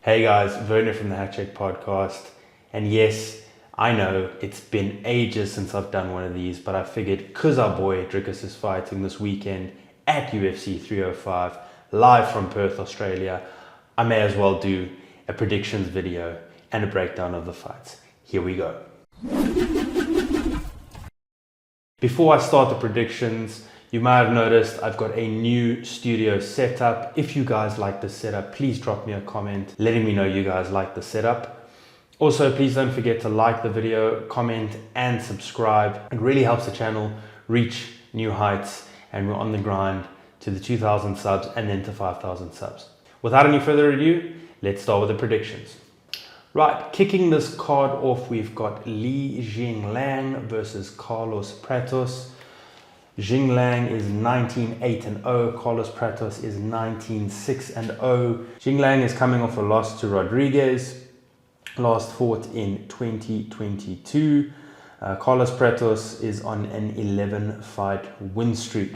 Hey guys, Werner from the Hatcheck podcast. And yes, I know it's been ages since I've done one of these, but I figured because our boy Dricus is fighting this weekend at UFC 305, live from Perth, Australia, I may as well do a predictions video and a breakdown of the fights. Here we go. Before I start the predictions, you might have noticed I've got a new studio setup. If you guys like the setup, please drop me a comment letting me know you guys like the setup. Also, please don't forget to like the video, comment and subscribe. It really helps the channel reach new heights, and we're on the grind to the 2,000 subs and then to 5,000 subs. Without any further ado, let's start with the predictions. Right, kicking this card off, we've got Li Jingliang versus Carlos Pratos. Jingliang is 19-8-0, Carlos Pratos is 19-6-0. Jingliang is coming off a loss to Rodriguez, last fought in 2022. Carlos Pratos is on an 11-fight win streak.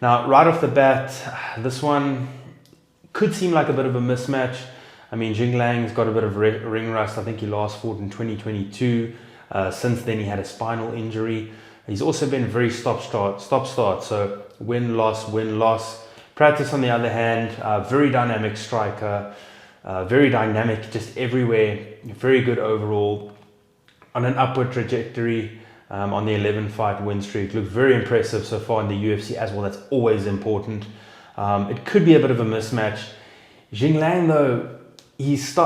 Now, right off the bat, this one could seem like a bit of a mismatch. I mean, Jingliang's got a bit of ring rust. I think he last fought in 2022. Since then, he had a spinal injury. He's also been very stop-start, so win-loss, win-loss. Pratos, on the other hand, very dynamic striker, very dynamic just everywhere, very good overall, on an upward trajectory on the 11-fight win streak. Looked very impressive so far in the UFC as well. That's always important. It could be a bit of a mismatch. Jingliang, though,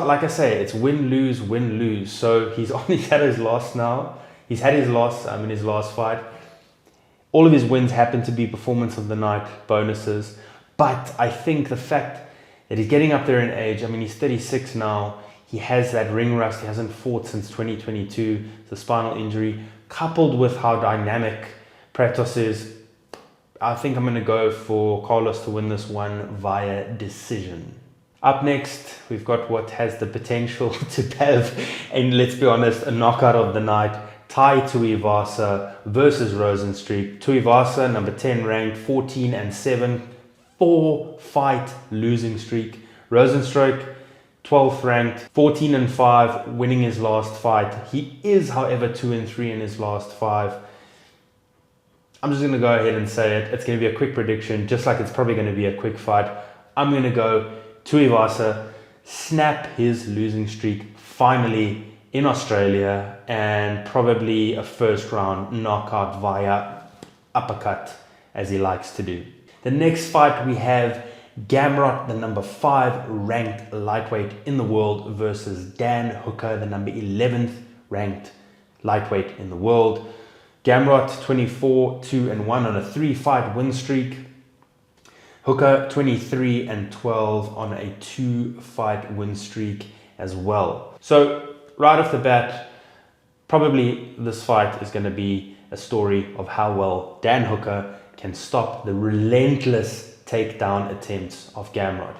like I say, it's win-lose, win-lose. So he's had his loss now. He's had his loss in his last fight. All of his wins happen to be performance of the night bonuses. But I think the fact that he's getting up there in age, I mean, he's 36 now. He has that ring rust. He hasn't fought since 2022. The spinal injury, coupled with how dynamic Pratos is, I think I'm going to go for Carlos to win this one via decision. Up next, we've got what has the potential to have, and let's be honest, a knockout of the night. Tai Tuivasa versus Rosenstruik. Tuivasa, number 10 ranked, 14-7, 4-fight losing streak. Rosenstruik, 12th ranked, 14-5, winning his last fight. He is, however, 2-3 in his last 5. I'm just going to go ahead and say it. It's going to be a quick prediction, just like it's probably going to be a quick fight. I'm going to go Tuivasa, snap his losing streak finally in Australia, and probably a first round knockout via uppercut, as he likes to do. The next fight, we have Gamrot, the number 5 ranked lightweight in the world, versus Dan Hooker, the number 11th ranked lightweight in the world. Gamrot 24-2-1 on a 3-fight win streak. Hooker 23-12 on a 2-fight win streak as well. So right off the bat, probably this fight is going to be a story of how well Dan Hooker can stop the relentless takedown attempts of Gamrot.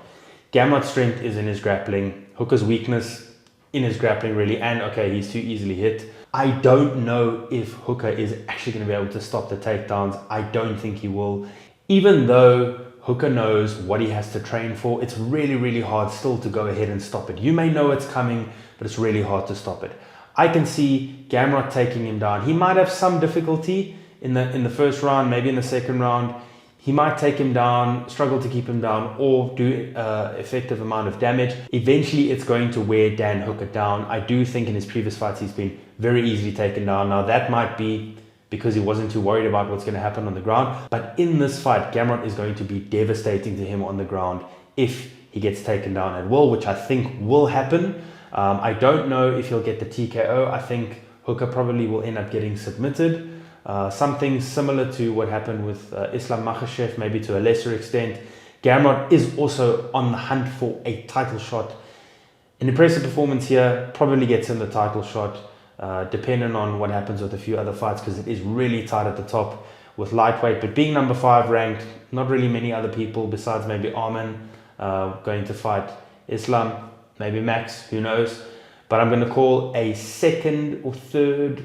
Gamrot's strength is in his grappling. Hooker's weakness in his grappling, really, and okay, he's too easily hit. I don't know if Hooker is actually going to be able to stop the takedowns. I don't think he will. Even though Hooker knows what he has to train for, it's really, really hard still to go ahead and stop it. You may know it's coming, but it's really hard to stop it. I can see Gamrot taking him down. He might have some difficulty in the first round, maybe in the second round. He might take him down, struggle to keep him down, or do effective amount of damage. Eventually, it's going to wear Dan Hooker down. I do think in his previous fights, he's been very easily taken down. Now, that might be because he wasn't too worried about what's going to happen on the ground. But in this fight, Gamrot is going to be devastating to him on the ground if he gets taken down at will, which I think will happen. I don't know if he'll get the TKO. I think Hooker probably will end up getting submitted. Something similar to what happened with Islam Makhachev, maybe to a lesser extent. Gamrot is also on the hunt for a title shot. An impressive performance here probably gets him the title shot, depending on what happens with a few other fights, because it is really tight at the top with lightweight. But being number 5 ranked, not really many other people besides maybe Arman going to fight Islam. Maybe Max, who knows. But I'm going to call a second or third.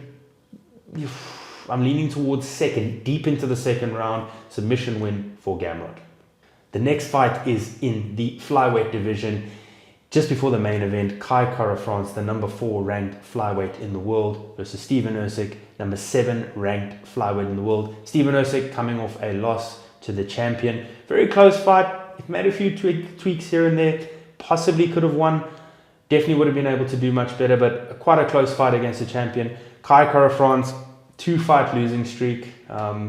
I'm leaning towards second, deep into the second round, submission win for Gamrot. The next fight is in the flyweight division. Just before the main event, Kai Kara-France, the number 4 ranked flyweight in the world, versus Stephen Ercik, number 7 ranked flyweight in the world. Stephen Ercik coming off a loss to the champion. Very close fight. It made a few tweaks here and there. Possibly could have won. Definitely would have been able to do much better, but quite a close fight against the champion. Kai Kara-France, 2-fight losing streak.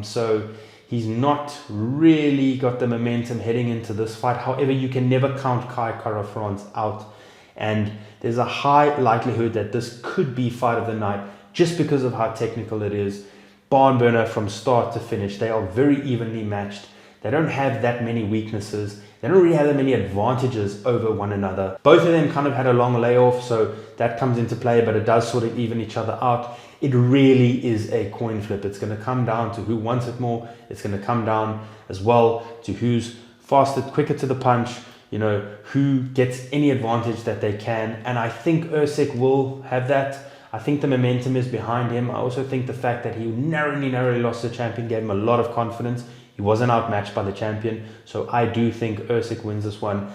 So he's not really got the momentum heading into this fight. However, you can never count Kai Kara-France out. And there's a high likelihood that this could be fight of the night just because of how technical it is. Barn burner from start to finish. They are very evenly matched. They don't have that many weaknesses. They don't really have that many advantages over one another. Both of them kind of had a long layoff, so that comes into play, but it does sort of even each other out. It really is a coin flip. It's going to come down to who wants it more. It's going to come down as well to who's faster, quicker to the punch, who gets any advantage that they can. And I think Ercik will have that. I think the momentum is behind him. I also think the fact that he narrowly lost the champion gave him a lot of confidence. He wasn't outmatched by the champion. So I do think Ercik wins this one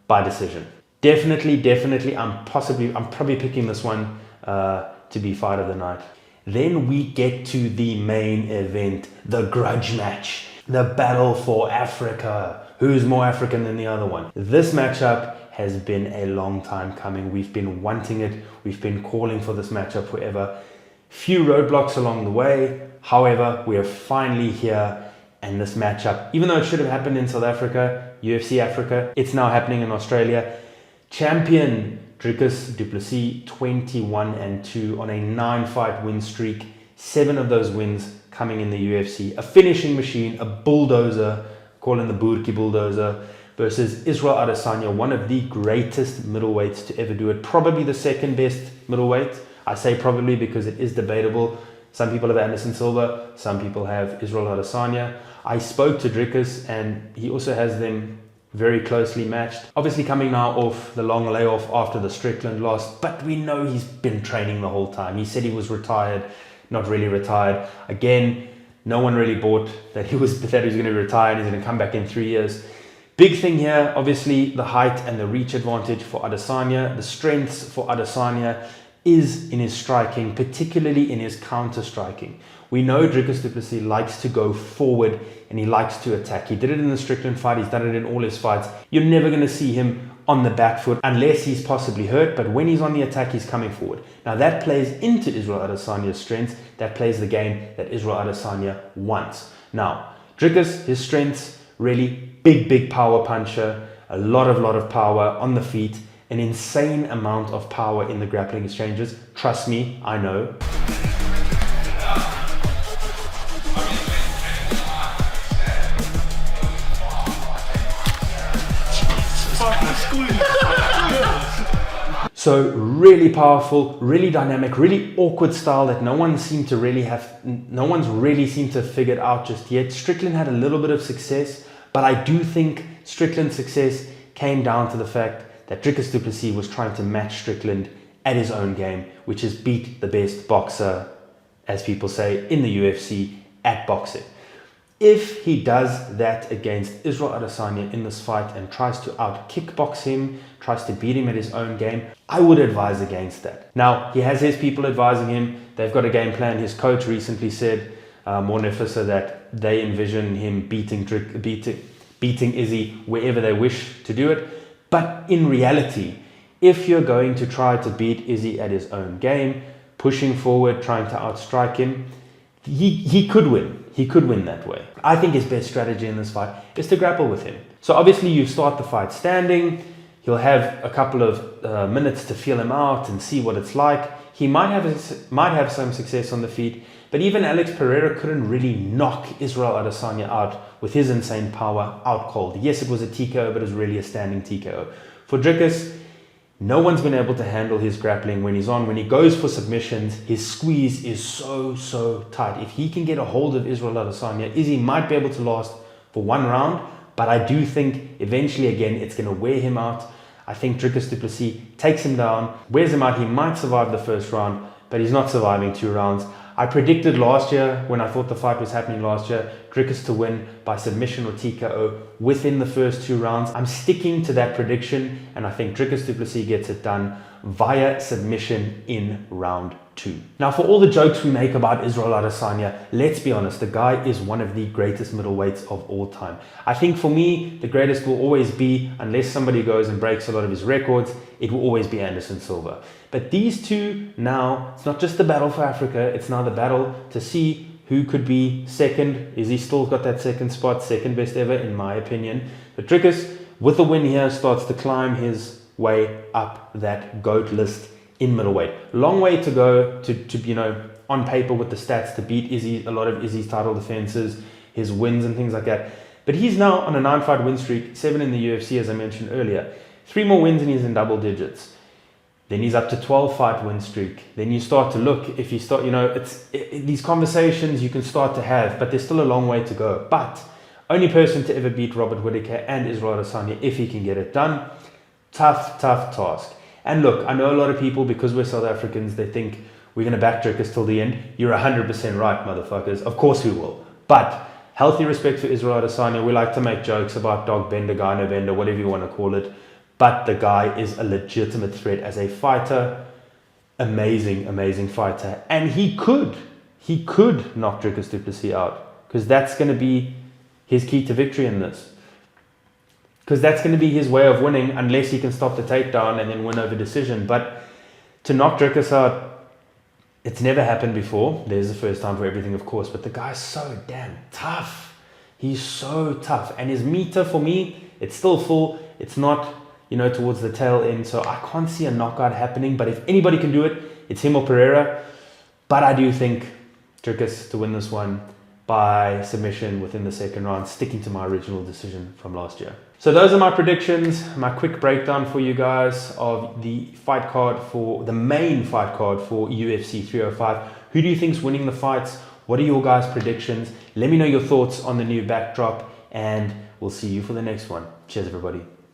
by decision. Definitely, I'm probably picking this one to be fight of the night. Then we get to the main event, the grudge match, the battle for Africa. Who's more African than the other one? This matchup has been a long time coming. We've been wanting it. We've been calling for this matchup forever. Few roadblocks along the way. However, we are finally here. And this matchup, even though it should have happened in South Africa, UFC Africa, it's now happening in Australia. Champion Dricus du Plessis, 21-2 on a 9-fight win streak. 7 of those wins coming in the UFC. A finishing machine, a bulldozer, calling the Burki bulldozer, versus Israel Adesanya, one of the greatest middleweights to ever do it. Probably the second best middleweight. I say probably because it is debatable. Some people have Anderson Silva, some people have Israel Adesanya. I spoke to Dricus and he also has them very closely matched. Obviously coming now off the long layoff after the Strickland loss, but we know he's been training the whole time. He said he was retired, not really retired. Again, no one really bought that he was going to retire and he's going to come back in 3 years. Big thing here, obviously the height and the reach advantage for Adesanya. The strengths for Adesanya is in his striking, particularly in his counter striking. We know Dricus du Plessis likes to go forward and he likes to attack. He did it in the Strickland fight. He's done it in all his fights. You're never going to see him on the back foot unless he's possibly hurt. But when he's on the attack, he's coming forward. Now that plays into Israel Adesanya's strengths. That plays the game that Israel Adesanya wants. Now, Dricus, his strengths, really big power puncher. A lot of power on the feet. An insane amount of power in the grappling exchanges. Trust me, I know. So really powerful, really dynamic, really awkward style that no one's really seemed to have figured out just yet. Strickland had a little bit of success, but I do think Strickland's success came down to the fact that Dricus du Plessis was trying to match Strickland at his own game, which is beat the best boxer, as people say, in the UFC at boxing. If he does that against Israel Adesanya in this fight and tries to out-kickbox him, tries to beat him at his own game, I would advise against that. Now, he has his people advising him. They've got a game plan. His coach recently said, Mornifisa, that they envision him beating Izzy wherever they wish to do it. But in reality, if you're going to try to beat Izzy at his own game, pushing forward, trying to outstrike him, he could win. He could win that way. I think his best strategy in this fight is to grapple with him. So obviously you start the fight standing. He'll have a couple of minutes to feel him out and see what it's like. He might have some success on the feet, but even Alex Pereira couldn't really knock Israel Adesanya out with his insane power out cold. Yes, it was a TKO, but it was really a standing TKO. For Dricus, no one's been able to handle his grappling when he's on. When he goes for submissions, his squeeze is so tight. If he can get a hold of Israel Adesanya, Izzy might be able to last for one round, but I do think eventually, again, it's going to wear him out. I think Dricus du Plessis takes him down, wears him out. He might survive the first round, but he's not surviving 2 rounds. I predicted last year, when I thought the fight was happening last year, Dricus to win by submission or TKO within the first 2 rounds. I'm sticking to that prediction, and I think Dricus du Plessis gets it done via submission in round 2. Now, for all the jokes we make about Israel Adesanya, let's be honest, the guy is one of the greatest middleweights of all time. I think for me, the greatest will always be, unless somebody goes and breaks a lot of his records, it will always be Anderson Silva. But these two now, it's not just the battle for Africa, it's now the battle to see who could be second. Is he still got that second spot, second best ever in my opinion. But Dricus, with the win here, starts to climb his way up that GOAT list in middleweight. Long way to go to you know, on paper with the stats to beat Izzy, a lot of Izzy's title defenses, his wins and things like that. But he's now on a 9-fight win streak, 7 in the UFC as I mentioned earlier. 3 more wins and he's in double digits. Then he's up to 12-fight win streak. Then you start to look, if you start, you know, these conversations you can start to have, but there's still a long way to go. But only person to ever beat Robert Whittaker and Israel Adesanya if he can get it done. Tough task. And look, I know a lot of people, because we're South Africans, they think we're going to back Dricus till the end. You're 100% right, motherfuckers. Of course we will. But healthy respect for Israel Adesanya. We like to make jokes about dog bender, guy no bender, whatever you want to call it. But the guy is a legitimate threat as a fighter. Amazing fighter. And he could knock Dricus du Plessis out, because that's going to be his key to victory in this. Because that's going to be his way of winning, unless he can stop the takedown and then win over decision. But to knock Dricus out, it's never happened before. There's the first time for everything, of course. But the guy's so damn tough. He's so tough. And his meter, for me, it's still full. It's not, you know, towards the tail end. So I can't see a knockout happening. But if anybody can do it, it's him or Pereira. But I do think Dricus to win this one by submission within the second round, sticking to my original decision from last year. So those are my predictions, my quick breakdown for you guys of the fight card for the main fight card for UFC 305. Who do you think's winning the fights? What are your guys' predictions? Let me know your thoughts on the new backdrop, and we'll see you for the next one. Cheers, everybody.